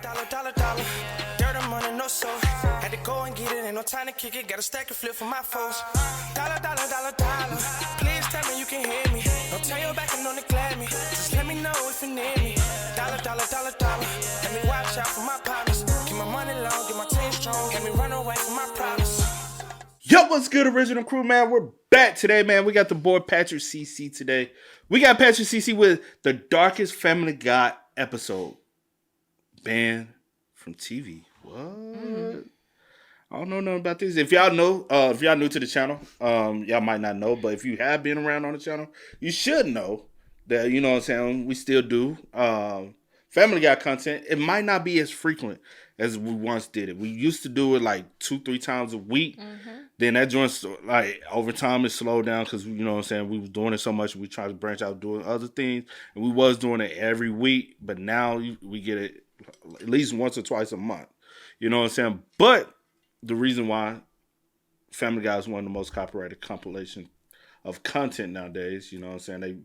Dollar. Dirt and money, no soul. Had to go and get it, ain't no time to kick it. Got a stack of flip for my foes. Dollar. Please tell me you can hear me. Don't turn your back and don't neglect me. Just let me know if you need me. Dollar. Let me watch out for my partners. Keep my money long, get my team strong. Let me run away from my problems. Yo, what's good, original crew, man? We're back today, man. We got the boy Patrick CC today. We got Patrick CC with the darkest Family Guy episode. Banned from TV. What? I don't know nothing about this. If y'all know, if y'all new to the channel, y'all might not know, but if you have been around on the channel, you should know that, you know what I'm saying, we still do Family Guy content. It might not be as frequent as we once did it. We used to do it like 2-3 times a week. Then that joint, like, over time it slowed down because, you know what I'm saying, we was doing it so much. We tried to branch out doing other things. And we was doing it every week. But now we get it at least once or twice a month. You know what I'm saying? But the reason why Family Guy is one of the most copyrighted compilations of content nowadays, you know what I'm saying? They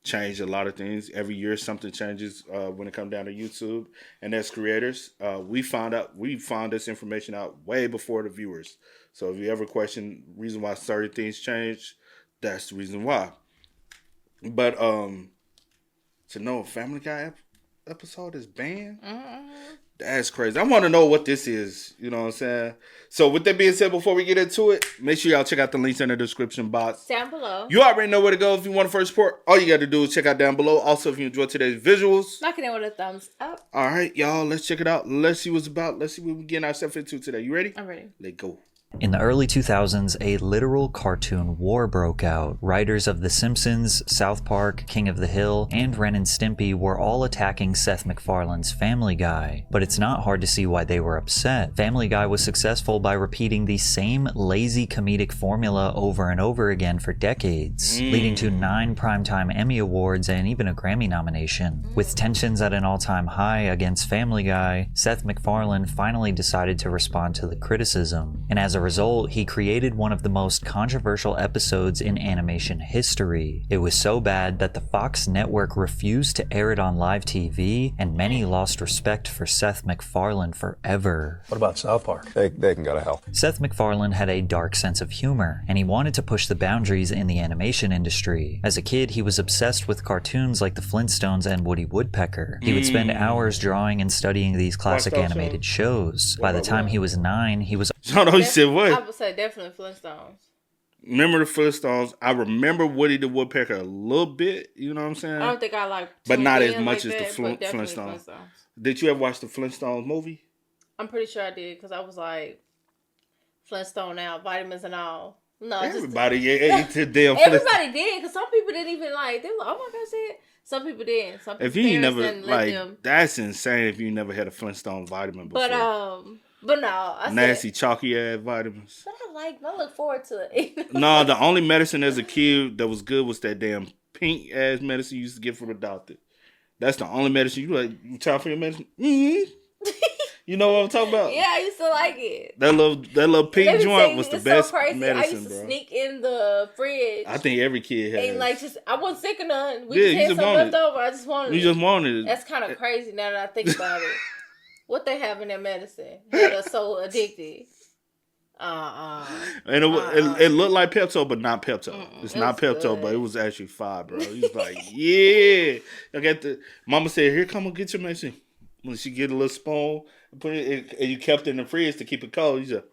changed a lot of things. Every year something changes when it comes down to YouTube. And as creators, we found this information out way before the viewers. So if you ever question the reason why certain things change, that's the reason why. But to know a Family Guy episode is banned, that's crazy. I want to know what this is. You know what I'm saying? So with that being said, before we get into it, make sure y'all check out the links in the description box. Down below. You already know where to go if you want to first support. All you got to do is check out down below. Also, if you enjoyed today's visuals, Knock it in with a thumbs up. all right, y'all, let's check it out. Let's see what's about. Let's see what we're getting ourselves into today. You ready? I'm ready. Let's go. In the early 2000s, a literal cartoon war broke out. Writers of The Simpsons, South Park, King of the Hill, and Ren and Stimpy were all attacking Seth MacFarlane's Family Guy. But it's not hard to see why they were upset. Family Guy was successful by repeating the same lazy comedic formula over and over again for decades, leading to 9 Primetime Emmy Awards and even a Grammy nomination. With tensions at an all-time high against Family Guy, Seth MacFarlane finally decided to respond to the criticism. And as a result, he created one of the most controversial episodes in animation history. It was so bad that the Fox network refused to air it on live TV, and many lost respect for Seth MacFarlane forever. What about South Park? They can go to hell. Seth MacFarlane had a dark sense of humor, and he wanted to push the boundaries in the animation industry. As a kid, he was obsessed with cartoons like the Flintstones and Woody Woodpecker. He would spend hours drawing and studying these classic animated shows. By the time he was 9, he was... No, he said what? I would say definitely Flintstones. Remember the Flintstones? I remember Woody the Woodpecker a little bit. You know what I'm saying? I don't think I like, but not as like much as that, the Flintstones. Flintstones. Did you ever watch the Flintstones movie? I'm pretty sure I did because I was like Flintstone now, vitamins and all. No, everybody ate the damn. Everybody did because some people didn't even like. They were like, "Oh my god, see it." Some people did. Some people if you never like, that's insane. If you never had a Flintstone vitamin before. But no, nasty chalky ass vitamins. But I look forward to it. No, the only medicine as a kid that was good was that damn pink ass medicine you used to get from the doctor. That's the only medicine you time for your medicine. Mm-hmm. You know what I'm talking about? Yeah, I used to like it. That little pink joint was the best medicine, I used to sneak in the fridge. I think every kid had. And I wasn't sick of none. We just had something left over. I just wanted it. You just wanted it. That's kind of crazy now that I think about it. What they have in their medicine had us so addicted. And it looked like Pepto, but not Pepto. It's not Pepto, good. But it was actually fire, bro. He was like, yeah. I got the mama said, here, come on, get your medicine. When she get a little spoon, put it, and you kept it in the fridge to keep it cold. You just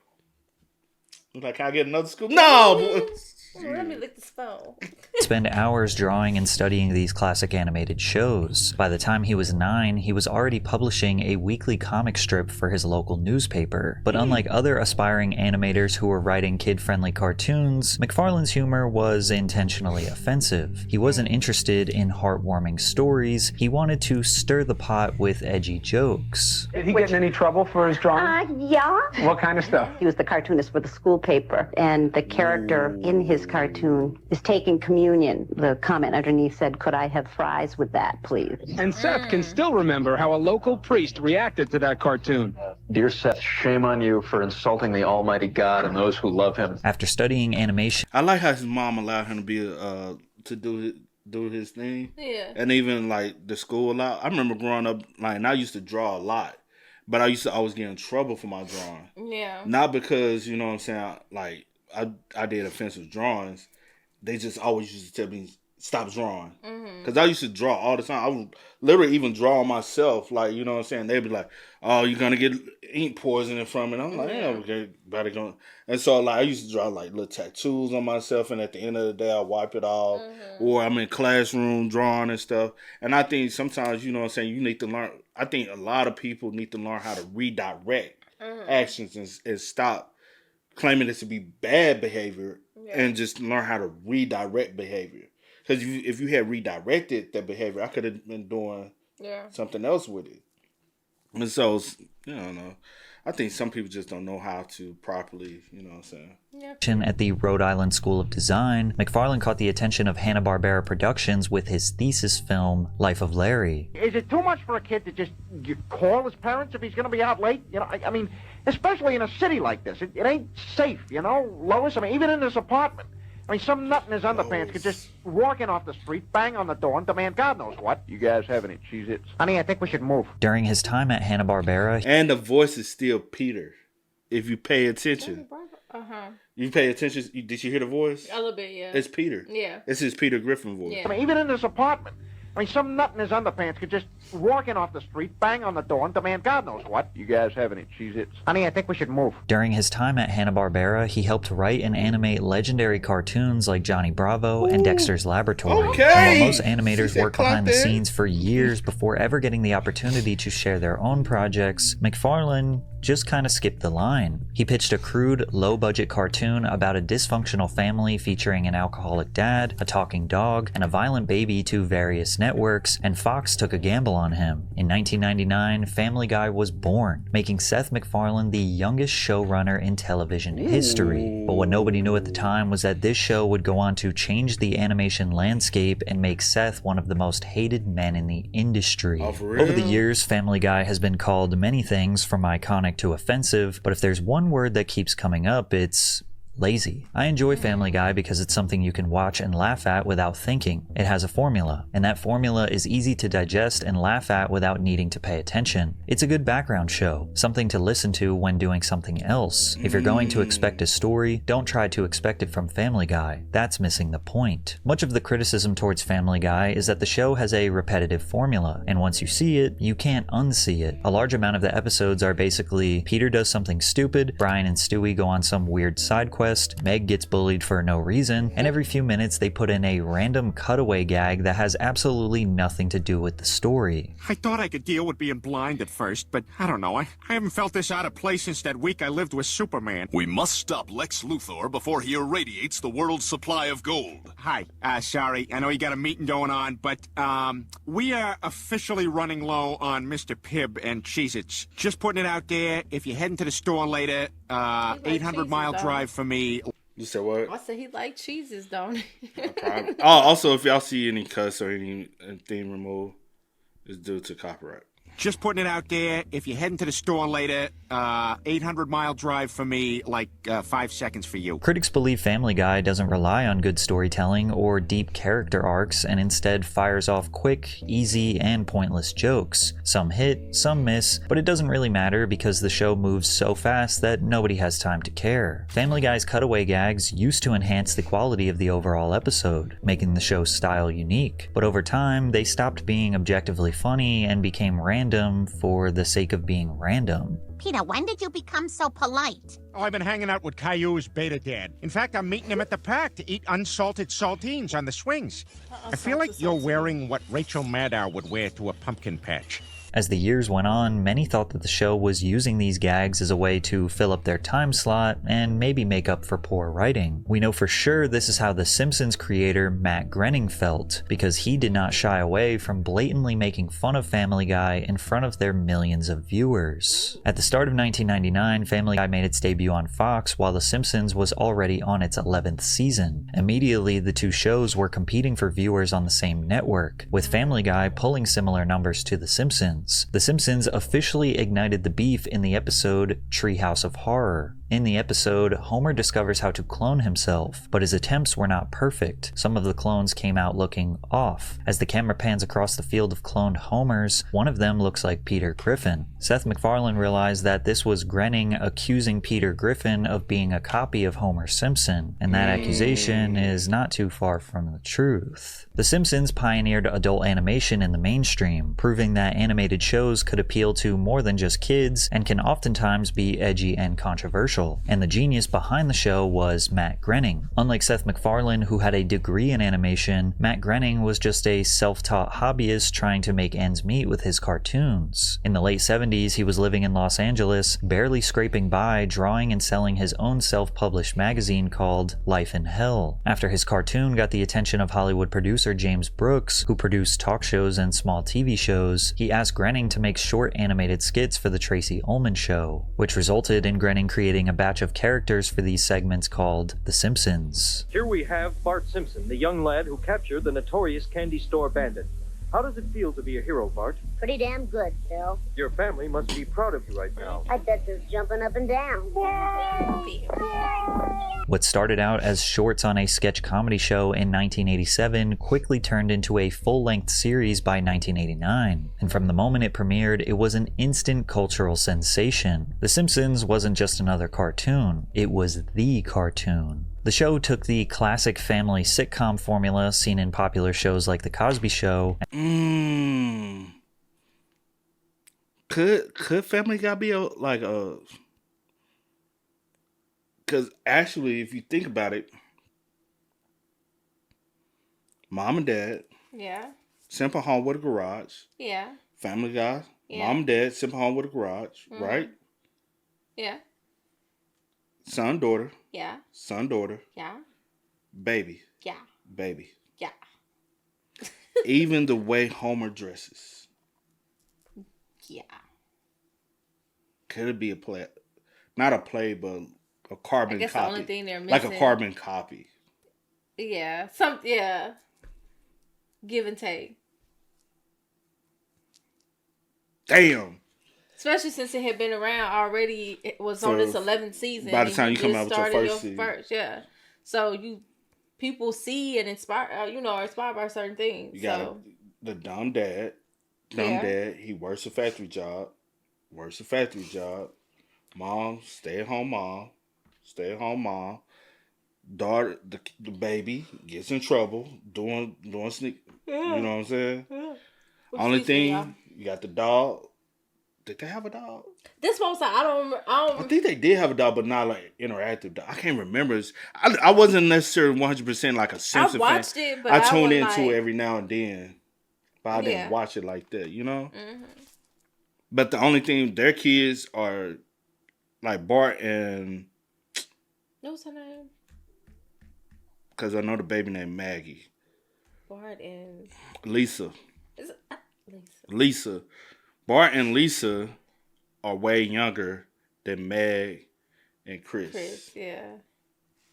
like, can I get another scoop? No, boy. Let me lick the spoon. Spend hours drawing and studying these classic animated shows. By the time he was 9, he was already publishing a weekly comic strip for his local newspaper. But unlike other aspiring animators who were writing kid-friendly cartoons, MacFarlane's humor was intentionally offensive. He wasn't interested in heartwarming stories. He wanted to stir the pot with edgy jokes. Did he get in any trouble for his drawing? Yeah. What kind of stuff? He was the cartoonist for the school paper, and the character in his cartoon is taking communion. The comment underneath said, "Could I have fries with that, please?" And Seth can still remember how a local priest reacted to that cartoon. Dear Seth, shame on you for insulting the Almighty God and those who love him. After studying animation, I like how his mom allowed him to be to do his thing. Yeah. And even like the school a lot. I remember growing up, like, and I used to draw a lot. but I used to always get in trouble for my drawing. Yeah. Not because, you know what I'm saying, like, I did offensive drawings. They just always used to tell me, stop drawing. Because I used to draw all the time. I would literally even draw myself. Like, you know what I'm saying? They'd be like, oh, you're going to get ink poisoning from it. I'm like, yeah, okay, better go. And so, like, I used to draw, like, little tattoos on myself. And at the end of the day, I wipe it off. Or I'm in classroom drawing and stuff. And I think sometimes, you know what I'm saying, you need to learn. I think a lot of people need to learn how to redirect actions and stop claiming it to be bad behavior and just learn how to redirect behavior. Because if you had redirected that behavior, I could have been doing something else with it. And so, you know, I think some people just don't know how to properly, you know what I'm saying. At the Rhode Island School of Design, McFarlane caught the attention of Hanna-Barbera Productions with his thesis film, Life of Larry. Is it too much for a kid to just call his parents if he's going to be out late? You know, I mean, especially in a city like this, it ain't safe, you know, Lois? I mean, even in this apartment. I mean, some nut in his underpants could just walk in off the street, bang on the door, and demand God knows what. You guys have any Cheez-Its? Honey, I think we should move. During his time at Hanna-Barbera, And the voice is still Peter, if you pay attention. You pay attention? Did you hear the voice? A little bit, yeah. It's Peter. Yeah. It's his Peter Griffin voice. Yeah. I mean, even in this apartment. I mean, some nut in his underpants could just walk in off the street, bang on the door, and demand God knows what. You guys have any Cheez-Its? Honey, I think we should move. during his time at Hanna-Barbera, he helped write and animate legendary cartoons like Johnny Bravo and Dexter's Laboratory. Okay. And while most animators said work behind the clap in. scenes for years before ever getting the opportunity to share their own projects, McFarlane just kind of skipped the line. He pitched a crude, low-budget cartoon about a dysfunctional family featuring an alcoholic dad, a talking dog, and a violent baby to various networks, and Fox took a gamble on him. In 1999, Family Guy was born, making Seth MacFarlane the youngest showrunner in television history. But what nobody knew at the time was that this show would go on to change the animation landscape and make Seth one of the most hated men in the industry. Oh, for real? Over the years, Family Guy has been called many things, from iconic to offensive, but if there's one word that keeps coming up, it's lazy. I enjoy Family Guy because it's something you can watch and laugh at without thinking. It has a formula, and that formula is easy to digest and laugh at without needing to pay attention. It's a good background show, something to listen to when doing something else. If you're going to expect a story, don't try to expect it from Family Guy. That's missing the point. Much of the criticism towards Family Guy is that the show has a repetitive formula, and once you see it, you can't unsee it. A large amount of the episodes are basically Peter does something stupid, Brian and Stewie go on some weird side quest, Meg gets bullied for no reason, and every few minutes they put in a random cutaway gag that has absolutely nothing to do with the story. I thought I could deal with being blind at first, but I don't know. I haven't felt this out of place since that week I lived with Superman. We must stop Lex Luthor before he irradiates the world's supply of gold. Hi, sorry, I know you got a meeting going on, but, we are officially running low on Mr. Pibb and Cheez-Its. Just putting it out there, if you're heading to the store later, 800-mile drive for me. You said what? I said he like cheeses, don't he? Oh, also, if y'all see any cuss or anything removed, it's due to copyright. Just putting it out there, if you're heading to the store later, 800-mile drive for me, like 5 seconds for you. Critics believe Family Guy doesn't rely on good storytelling or deep character arcs, and instead fires off quick, easy, and pointless jokes. Some hit, some miss, but it doesn't really matter because the show moves so fast that nobody has time to care. Family Guy's cutaway gags used to enhance the quality of the overall episode, making the show's style unique, but over time they stopped being objectively funny and became random for the sake of being random. Peter, when did you become so polite? Oh, I've been hanging out with Caillou's beta dad. In fact, I'm meeting him at the park to eat unsalted saltines on the swings. I feel like you're wearing what Rachel Maddow would wear to a pumpkin patch. As the years went on, many thought that the show was using these gags as a way to fill up their time slot and maybe make up for poor writing. We know for sure this is how The Simpsons creator Matt Groening felt, because he did not shy away from blatantly making fun of Family Guy in front of their millions of viewers. At the start of 1999, Family Guy made its debut on Fox while The Simpsons was already on its 11th season. Immediately, the two shows were competing for viewers on the same network, with Family Guy pulling similar numbers to The Simpsons. Simpsons. The Simpsons officially ignited the beef in the episode Treehouse of Horror. In the episode, Homer discovers how to clone himself, but his attempts were not perfect. Some of the clones came out looking off. As the camera pans across the field of cloned Homers, one of them looks like Peter Griffin. Seth MacFarlane realized that this was Groening accusing Peter Griffin of being a copy of Homer Simpson, and that accusation is not too far from the truth. The Simpsons pioneered adult animation in the mainstream, proving that animated shows could appeal to more than just kids and can oftentimes be edgy and controversial. And the genius behind the show was Matt Groening. Unlike Seth MacFarlane, who had a degree in animation, Matt Groening was just a self-taught hobbyist trying to make ends meet with his cartoons. In the late 70s, he was living in Los Angeles, barely scraping by, drawing and selling his own self-published magazine called Life in Hell. After his cartoon got the attention of Hollywood producer James Brooks, who produced talk shows and small TV shows, he asked Groening to make short animated skits for the Tracy Ullman Show, which resulted in Groening creating a batch of characters for these segments called The Simpsons. Here we have Bart Simpson, the young lad who captured the notorious candy store bandit. How does it feel to be a hero, Bart? Pretty damn good, Phil. Your family must be proud of you right now. I bet they're jumping up and down. What started out as shorts on a sketch comedy show in 1987 quickly turned into a full-length series by 1989. And from the moment it premiered, it was an instant cultural sensation. The Simpsons wasn't just another cartoon, it was the cartoon. The show took the classic family sitcom formula seen in popular shows like The Cosby Show. Could Family Guy be because actually, if you think about it, Mom and Dad, Yeah. Simple Home with a Garage, Yeah. Family Guy, Yeah. Mom and Dad, Simple Home with a Garage, right? Yeah. Son, daughter. Yeah. Son, daughter. Yeah. Baby. Yeah. Baby. Yeah. Even the way Homer dresses. Yeah. Could it be a play? Not a play, but a carbon I guess copy. the only thing they're like missing. a carbon copy. Yeah. Give and take. Damn. Especially since it had been around already. It was on its 11th season. By the time you come out with your started first season. Yeah. So people see and inspire, are inspired by certain things. You got the dumb dad. Dad, he works a factory job. Mom, stay-at-home mom. Daughter, the baby gets in trouble doing sneak. You know what I'm saying? Yeah. Only thing, you got the dog. Did they have a dog? This one side, I don't. I think they did have a dog, but not like interactive dog. I can't remember. I wasn't necessarily 100% like a Simpson I watched fan. it, but I tuned into like... it every now and then, but I didn't watch it like that. Mm-hmm. But the only thing, their kids are like Bart and. What's her name? Because I know the baby named Maggie. Bart and Lisa. Is it Lisa? Lisa. Bart and Lisa are way younger than Meg and Chris. Yeah.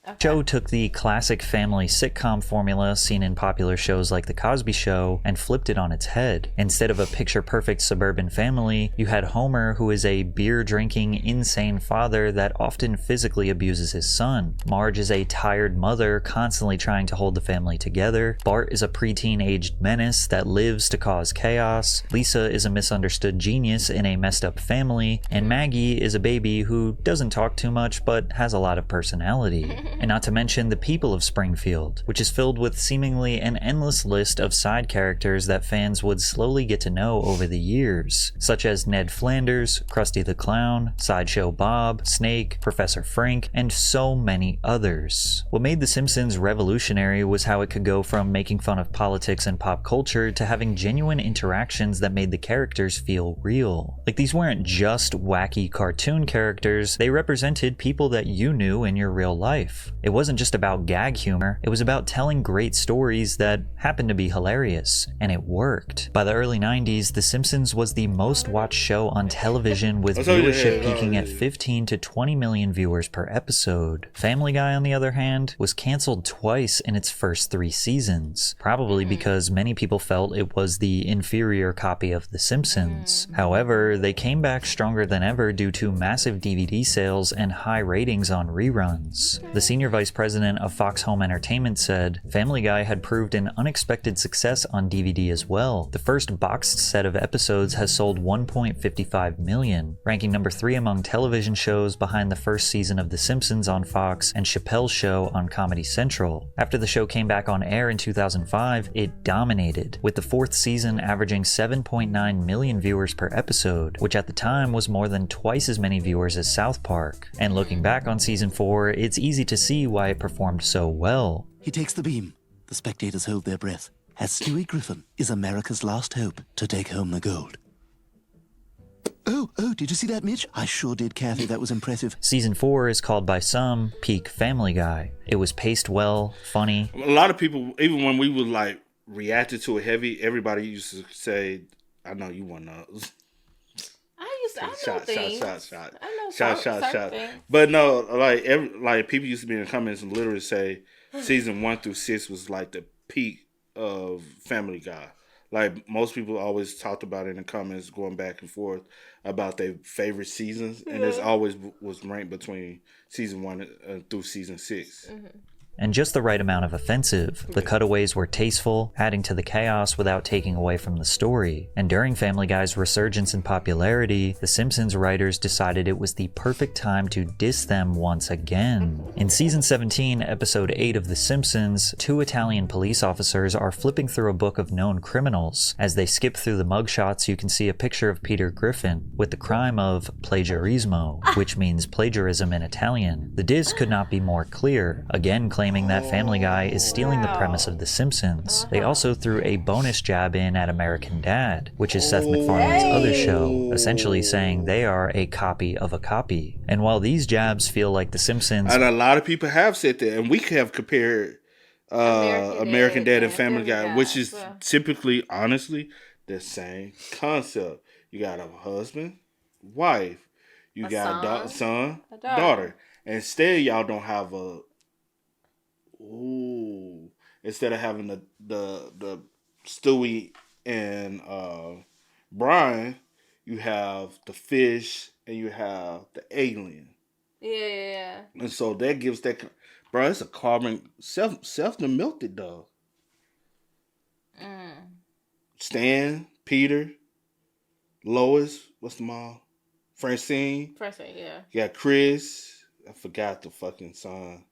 The show took the classic family sitcom formula seen in popular shows like The Cosby Show and flipped it on its head. Instead of a picture-perfect suburban family, you had Homer, who is a beer-drinking, insane father that often physically abuses his son. Marge is a tired mother constantly trying to hold the family together. Bart is a preteen-aged menace that lives to cause chaos. Lisa is a misunderstood genius in a messed-up family. And Maggie is a baby who doesn't talk too much but has a lot of personality. And not to mention the people of Springfield, which is filled with seemingly an endless list of side characters that fans would slowly get to know over the years, such as Ned Flanders, Krusty the Clown, Sideshow Bob, Snake, Professor Frink, and so many others. What made The Simpsons revolutionary was how it could go from making fun of politics and pop culture to having genuine interactions that made the characters feel real. Like, these weren't just wacky cartoon characters, they represented people that you knew in your real life. life. It wasn't just about gag humor, it was about telling great stories that happened to be hilarious, and it worked. By the early 90s, The Simpsons was the most watched show on television, with viewership peaking at 15 to 20 million viewers per episode. Family Guy, on the other hand, was canceled twice in its first 3 seasons, probably because many people felt it was the inferior copy of The Simpsons. However, they came back stronger than ever due to massive DVD sales and high ratings on reruns. The senior vice president of Fox Home Entertainment said, Family Guy had proved an unexpected success on DVD as well. The first boxed set of episodes has sold 1.55 million, ranking number 3 among television shows behind the first season of The Simpsons on Fox and Chappelle's Show on Comedy Central. After the show came back on air in 2005, it dominated, with the 4th season averaging 7.9 million viewers per episode, which at the time was more than twice as many viewers as South Park. And looking back on season 4, it's easy to see why it performed so well. He takes the beam. The spectators hold their breath, as Stewie Griffin is America's last hope to take home the gold. Oh, did you see that, Mitch? I sure did, Kathy. That was impressive. Season 4 is called by some peak Family Guy. It was paced well, funny. A lot of people, even when we would like reacted to it heavy, everybody used to say, I know you want those. I know things. Shot. But no, like people used to be in the comments and literally say season 1 through 6 was like the peak of Family Guy. Like most people always talked about it in the comments, going back and forth about their favorite seasons, and it's always was ranked between season 1 through season 6. And just the right amount of offensive. The cutaways were tasteful, adding to the chaos without taking away from the story. And during Family Guy's resurgence in popularity, The Simpsons writers decided it was the perfect time to diss them once again. In season 17, episode 8 of The Simpsons, 2 Italian police officers are flipping through a book of known criminals. As they skip through the mugshots, you can see a picture of Peter Griffin with the crime of plagiarismo, which means plagiarism in Italian. The diss could not be more clear, again claiming that Family Guy is stealing the premise of The Simpsons. They also threw a bonus jab in at American Dad, which is Seth MacFarlane's other show, essentially saying they are a copy of a copy. And while these jabs feel like The Simpsons... And a lot of people have said that, and we have compared American Dad and Family Guy, which is typically, honestly, the same concept. You got a husband, wife, you got a son, daughter. Instead, y'all don't have a... Instead of having the Stewie and Brian, you have the fish and you have the alien. Yeah. And so that gives that, bro. It's a carbon self the melted dog. Stan, Peter, Lois. What's the mom? Francine, yeah. You got Chris. I forgot the fucking son.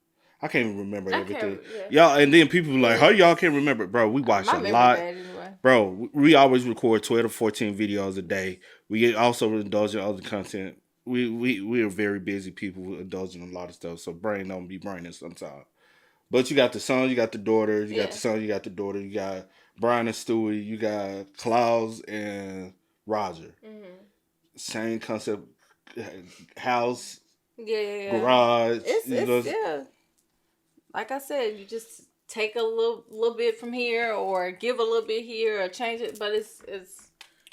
I can't even remember everything. Y'all, and then people be like, how y'all can't remember? Bro, we watch a lot. Anyway. Bro, we always record 12 to 14 videos a day. We also indulge in other content. We are very busy people indulging in a lot of stuff, so brain don't be braining sometimes. But you got the son, you got the daughter, you got the son, you got the daughter, you got Brian and Stewie, you got Klaus and Roger. Same concept, house, garage. It's like I said, you just take a little bit from here, or give a little bit here, or change it, but it's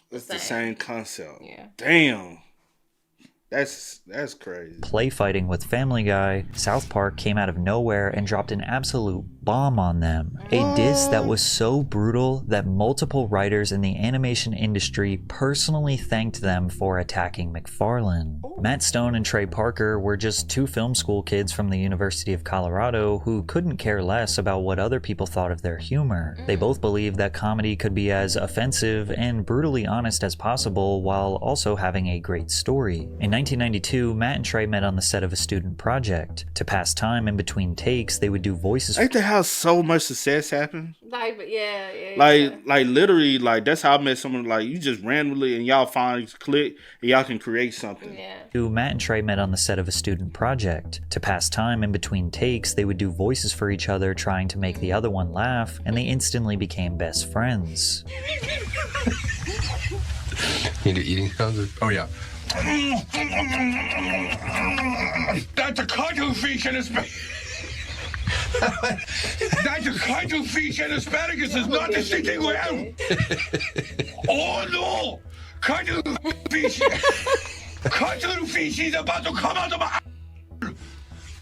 the same concept. Yeah. Damn. That's crazy. Play fighting with Family Guy, South Park came out of nowhere and dropped an absolute bomb on them. A diss that was so brutal that multiple writers in the animation industry personally thanked them for attacking McFarlane. Matt Stone and Trey Parker were just 2 film school kids from the University of Colorado who couldn't care less about what other people thought of their humor. They both believed that comedy could be as offensive and brutally honest as possible while also having a great story. In 1992, Matt and Trey met on the set of a student project. To pass time in between takes, they would do voices. Ain't that how so much success happened? Like Literally, like that's how I met someone. Like you just randomly and y'all finally click and y'all can create something. Matt and Trey met on the set of a student project. To pass time in between takes, they would do voices for each other, trying to make the other one laugh, and they instantly became best friends. Need eating sounds? Oh yeah. That's a cartoon fish in his face. That's a cuttlefish and asparagus is not the sitting well. Oh no! Cuttlefish! Cuttlefish is about to come out of my.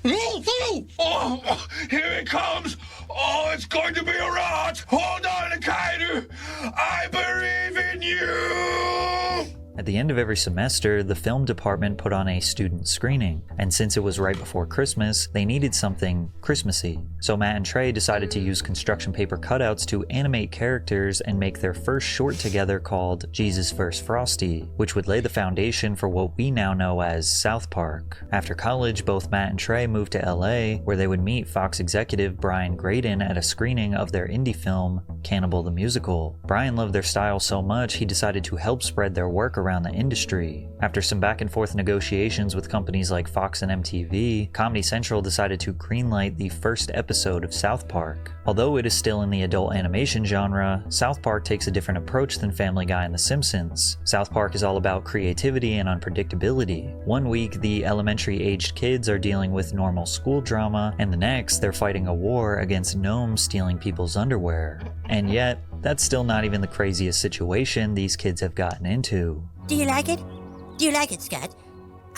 Oh, here it comes! Oh, it's going to be a rat! Hold on, Kaido! I believe in you! At the end of every semester, the film department put on a student screening, and since it was right before Christmas, they needed something Christmassy. So Matt and Trey decided to use construction paper cutouts to animate characters and make their first short together called Jesus vs. Frosty, which would lay the foundation for what we now know as South Park. After college, both Matt and Trey moved to LA, where they would meet Fox executive Brian Graydon at a screening of their indie film, Cannibal the Musical. Brian loved their style so much, he decided to help spread their work around the industry. After some back and forth negotiations with companies like Fox and MTV, Comedy Central decided to greenlight the first episode of South Park. Although it is still in the adult animation genre, South Park takes a different approach than Family Guy and The Simpsons. South Park is all about creativity and unpredictability. One week, the elementary-aged kids are dealing with normal school drama, and the next, they're fighting a war against gnomes stealing people's underwear. And yet, that's still not even the craziest situation these kids have gotten into. Do you like it? Do you like it, Scott?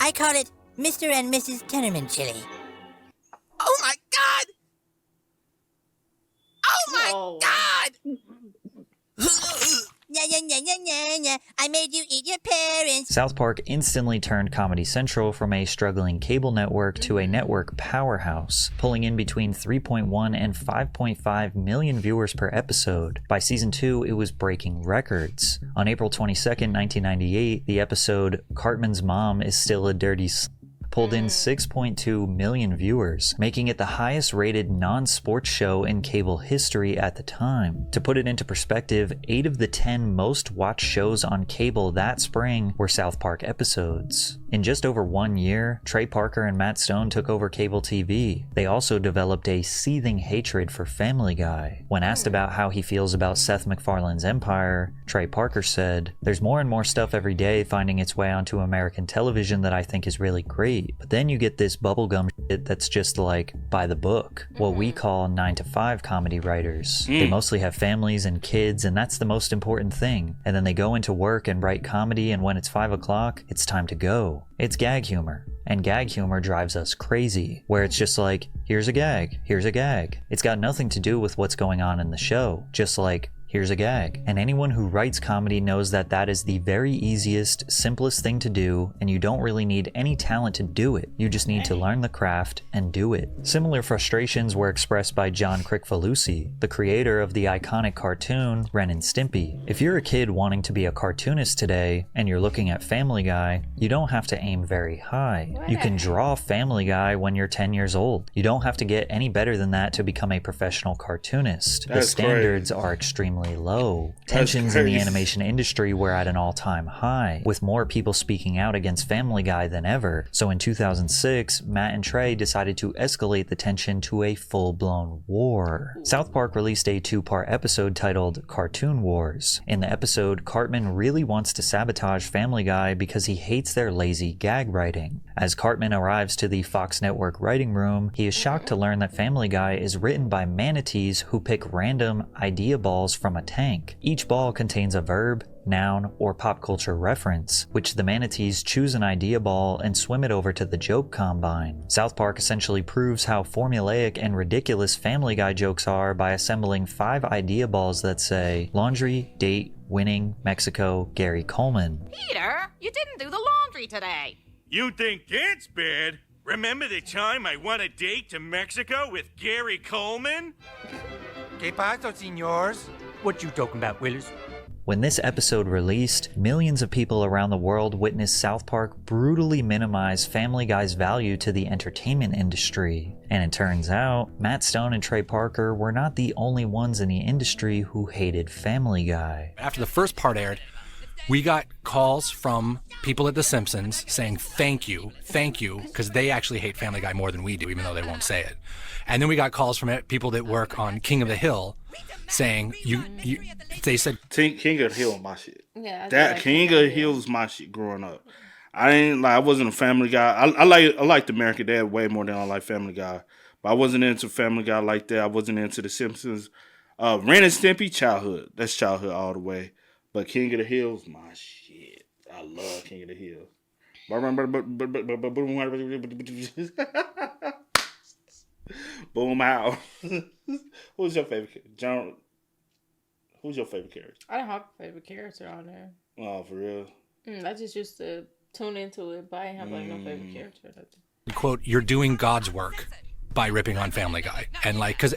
I call it Mr. and Mrs. Tenorman chili. Oh my God! Oh my God! I made you eat your parents. South Park instantly turned Comedy Central from a struggling cable network to a network powerhouse, pulling in between 3.1 and 5.5 million viewers per episode. By season 2, it was breaking records. On April 22nd, 1998, the episode Cartman's Mom is Still a Dirty pulled in 6.2 million viewers, making it the highest rated non-sports show in cable history at the time. To put it into perspective, 8 of the 10 most watched shows on cable that spring were South Park episodes. In just over 1 year, Trey Parker and Matt Stone took over cable TV. They also developed a seething hatred for Family Guy. When asked about how he feels about Seth MacFarlane's empire, Trey Parker said, "There's more and more stuff every day finding its way onto American television that I think is really great. But then you get this bubblegum shit that's just like by the book, what we call 9 to 5 comedy writers. They mostly have families and kids, and that's the most important thing. And then they go into work and write comedy, and when it's 5 o'clock, it's time to go. It's gag humor. And gag humor drives us crazy, where it's just like, here's a gag, here's a gag. It's got nothing to do with what's going on in the show, just like, here's a gag." And anyone who writes comedy knows that that is the very easiest, simplest thing to do, and you don't really need any talent to do it. You just need to learn the craft and do it. Similar frustrations were expressed by John Kricfalusi, the creator of the iconic cartoon Ren and Stimpy. If you're a kid wanting to be a cartoonist today, and you're looking at Family Guy, you don't have to aim very high. You can draw Family Guy when you're 10 years old. You don't have to get any better than that to become a professional cartoonist. The standards are extremely low. Tensions in the animation industry were at an all-time high, with more people speaking out against Family Guy than ever. So in 2006, Matt and Trey decided to escalate the tension to a full-blown war. South Park released a 2-part episode titled Cartoon Wars. In the episode, Cartman really wants to sabotage Family Guy because he hates their lazy gag writing. As Cartman arrives to the Fox Network writing room, he is shocked to learn that Family Guy is written by manatees who pick random idea balls from a tank. Each ball contains a verb, noun, or pop culture reference, which the manatees choose an idea ball and swim it over to the joke combine. South Park essentially proves how formulaic and ridiculous Family Guy jokes are by assembling 5 idea balls that say laundry, date, winning, Mexico, Gary Coleman. Peter, you didn't do the laundry today. You think that's bad? Remember the time I won a date to Mexico with Gary Coleman? ¿Qué pasa, señores? What you talking about, Willis? When this episode released, millions of people around the world witnessed South Park brutally minimize Family Guy's value to the entertainment industry. And it turns out, Matt Stone and Trey Parker were not the only ones in the industry who hated Family Guy. After the first part aired, we got calls from people at The Simpsons saying thank you, because they actually hate Family Guy more than we do, even though they won't say it. And then we got calls from people that work on King of the Hill saying, they said... King of the Hill my shit. Yeah, that King of the Hill was my shit growing up. I wasn't a Family Guy. I liked American Dad way more than I like Family Guy. But I wasn't into Family Guy like that. I wasn't into The Simpsons. Ren and Stimpy, childhood. That's childhood all the way. But King of the Hills, my shit. I love King of the Hills. Boom out. Who's your favorite John? Who's your favorite character? I don't have a favorite character on there. Oh, for real? I just used to tune into it, but I didn't have like no favorite character. Quote, "You're doing God's work by ripping on Family Guy." And like, because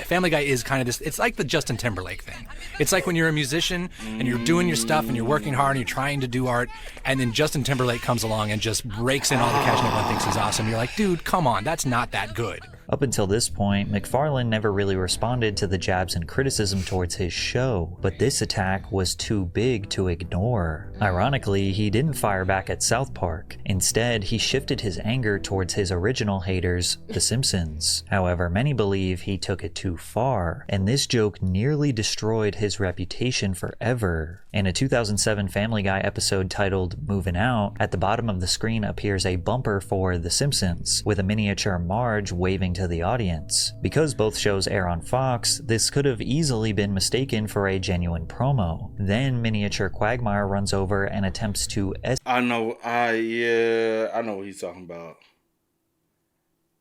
Family Guy is kind of this, it's like the Justin Timberlake thing. It's like when you're a musician and you're doing your stuff and you're working hard and you're trying to do art, and then Justin Timberlake comes along and just rakes in all the cash and everyone thinks he's awesome. You're like, dude, come on, that's not that good. Up until this point, McFarlane never really responded to the jabs and criticism towards his show, but this attack was too big to ignore. Ironically, he didn't fire back at South Park. Instead, he shifted his anger towards his original haters, The Simpsons. However, many believe he took it too far, and this joke nearly destroyed his reputation forever. In a 2007 Family Guy episode titled Moving Out, at the bottom of the screen appears a bumper for The Simpsons, with a miniature Marge waving to the audience. Because both shows air on Fox, this could have easily been mistaken for a genuine promo. Then miniature Quagmire runs over and attempts to I know what he's talking about.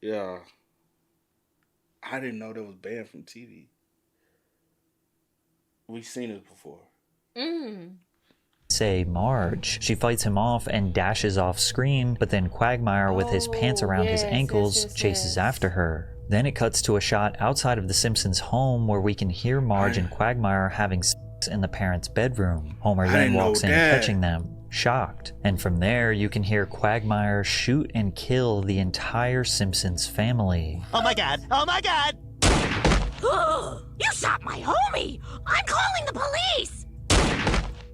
Yeah. I didn't know that was banned from TV. We've seen it before. say Marge. She fights him off and dashes off screen, but then Quagmire with his pants around his ankles chases after her. Then it cuts to a shot outside of the Simpsons' home where we can hear Marge and Quagmire having sex in the parents' bedroom. Homer then walks in catching them, shocked. And from there you can hear Quagmire shoot and kill the entire Simpsons family. Oh my god! Oh my god! You shot my homie! I'm calling the police!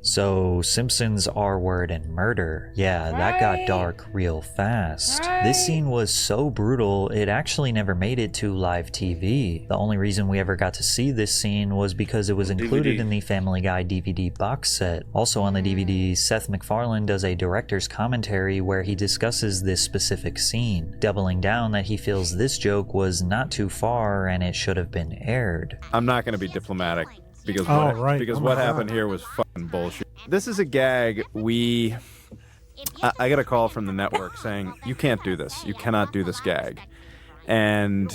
So, Simpsons, R-word, and murder. Yeah, that got dark real fast. This scene was so brutal, it actually never made it to live TV. The only reason we ever got to see this scene was because it was included in the Family Guy DVD box set. Also on the DVD, Seth MacFarlane does a director's commentary where he discusses this specific scene, doubling down that he feels this joke was not too far and it should have been aired. I'm not going to be diplomatic. Because what what happened here was fucking bullshit. This is a gag I got a call from the network saying, you can't do this. You cannot do this gag. And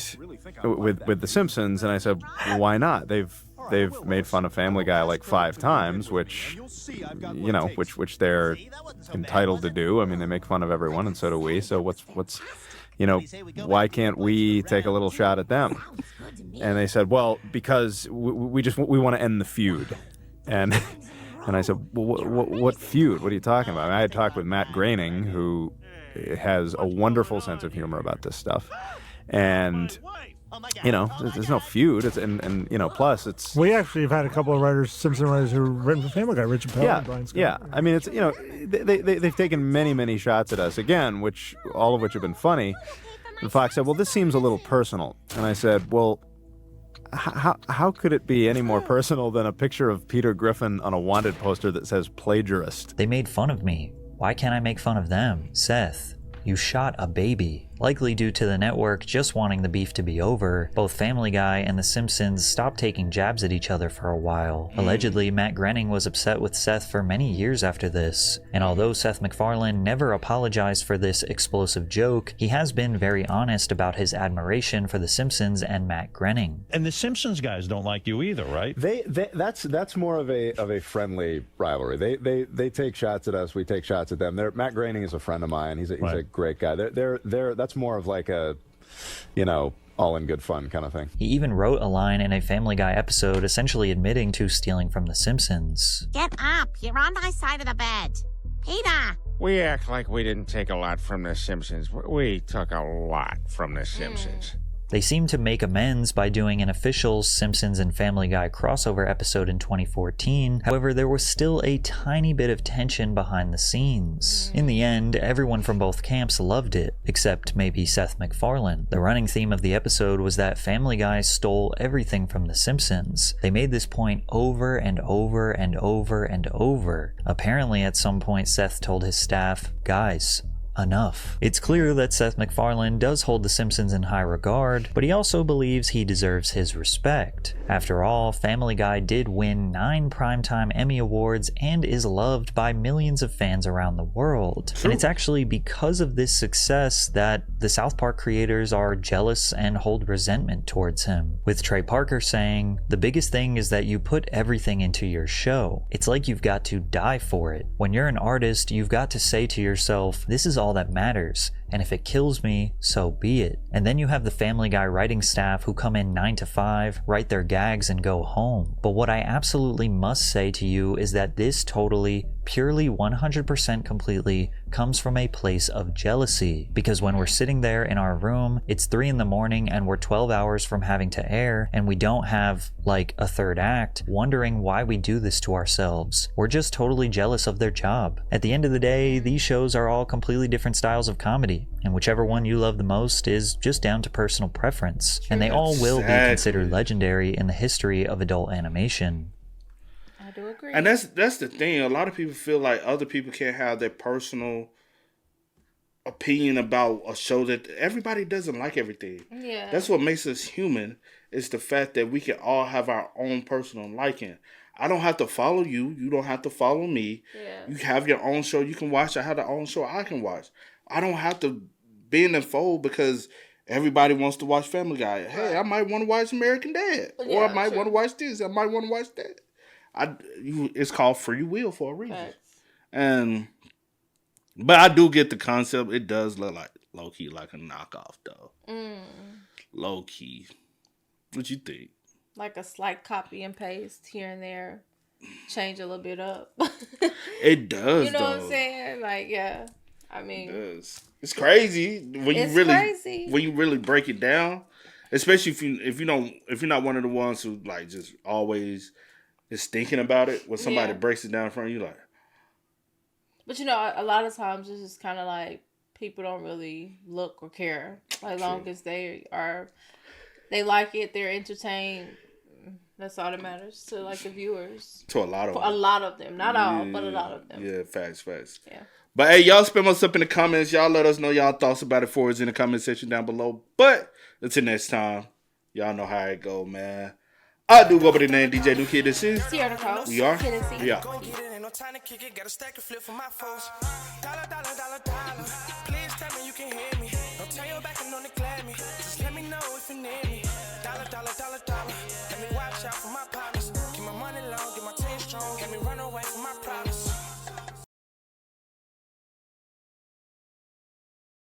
with The Simpsons, and I said, why not? They've made fun of Family Guy like 5 times, which they're entitled to do. I mean, they make fun of everyone, and so do we. So what's why can't we take a little shot at them? And they said, well, because we want to end the feud. And I said, well, what feud? What are you talking about? I had talked with Matt Groening, who has a wonderful sense of humor about this stuff. And, there's no feud. Plus it's... We actually have had a couple of writers, Simpson writers, who have written for Family Guy, Richard Pell and Brian Scott. Yeah, I mean, it's, they've taken many, many shots at us, again, all of which have been funny. And Fox said, well, this seems a little personal. And I said, well, how could it be any more personal than a picture of Peter Griffin on a wanted poster that says plagiarist? They made fun of me. Why can't I make fun of them? Seth, you shot a baby. Likely due to the network just wanting the beef to be over, both Family Guy and The Simpsons stopped taking jabs at each other for a while. Allegedly, Matt Groening was upset with Seth for many years after this, and although Seth MacFarlane never apologized for this explosive joke, he has been very honest about his admiration for The Simpsons and Matt Groening. And the Simpsons guys don't like you either, right? That's more of a friendly rivalry. They take shots at us, we take shots at them. Matt Groening is a friend of mine. He's a great guy. That's more of like a, all in good fun kind of thing. He even wrote a line in a Family Guy episode essentially admitting to stealing from The Simpsons. Get up! You're on my side of the bed. Peter! We act like we didn't take a lot from The Simpsons. We took a lot from The Simpsons. They seemed to make amends by doing an official Simpsons and Family Guy crossover episode in 2014. However, there was still a tiny bit of tension behind the scenes. In the end, everyone from both camps loved it, except maybe Seth MacFarlane. The running theme of the episode was that Family Guy stole everything from The Simpsons. They made this point over and over and over and over. Apparently, at some point, Seth told his staff, "Guys, enough. It's clear that Seth MacFarlane does hold The Simpsons in high regard, but he also believes he deserves his respect. After all, Family Guy did win 9 Primetime Emmy Awards and is loved by millions of fans around the world. And it's actually because of this success that the South Park creators are jealous and hold resentment towards him. With Trey Parker saying, "The biggest thing is that you put everything into your show. It's like you've got to die for it. When you're an artist, you've got to say to yourself, this is all that matters. And if it kills me, so be it." And then you have the Family Guy writing staff who come in 9 to 5, write their gags, and go home. But what I absolutely must say to you is that this totally, purely 100% completely comes from a place of jealousy. Because when we're sitting there in our room, it's 3 in the morning and we're 12 hours from having to air, and we don't have like a third act, wondering why we do this to ourselves. We're just totally jealous of their job. At the end of the day, these shows are all completely different styles of comedy, and whichever one you love the most is just down to personal preference. And they all will be considered legendary in the history of adult animation. I do agree. And that's the thing. A lot of people feel like other people can't have their personal opinion about a show that everybody doesn't like everything. Yeah. That's what makes us human, is the fact that we can all have our own personal liking. I don't have to follow you. You don't have to follow me. Yeah. You have your own show you can watch. I have the own show I can watch. I don't have to be in the fold because everybody wants to watch Family Guy. Hey, I might want to watch American Dad. Yeah, or I might want to watch this. I might want to watch that. It's called free will for a reason. But I do get the concept. It does look like low-key like a knockoff, though. Low-key. What you think? Like a slight copy and paste here and there. Change a little bit up. It does, You know though. what I'm saying? Like, yeah. I mean, it does. It's crazy when you really break it down. Especially if you're not one of the ones who like just always is thinking about it. When somebody breaks it down in front of you, like. But a lot of times it's just kind of like people don't really look or care. Like, long as they like it, they're entertained. That's all that matters to like the viewers. To a lot of them. A lot of them, not all, but a lot of them. Yeah, facts. Yeah. But hey, y'all spam us up in the comments. Y'all let us know y'all thoughts about it for us in the comment section down below. But until next time, y'all know how it go, man. I do go by the name DJ New Kid. This is Sierra Coast. We are. We are. No time to kick it, got a stack of flip for my folks. Dollar. Please tell me you can hear me. Don't turn your back and don't neglect me. Just let me know if you need me. Dollar. Let me watch out for my partners.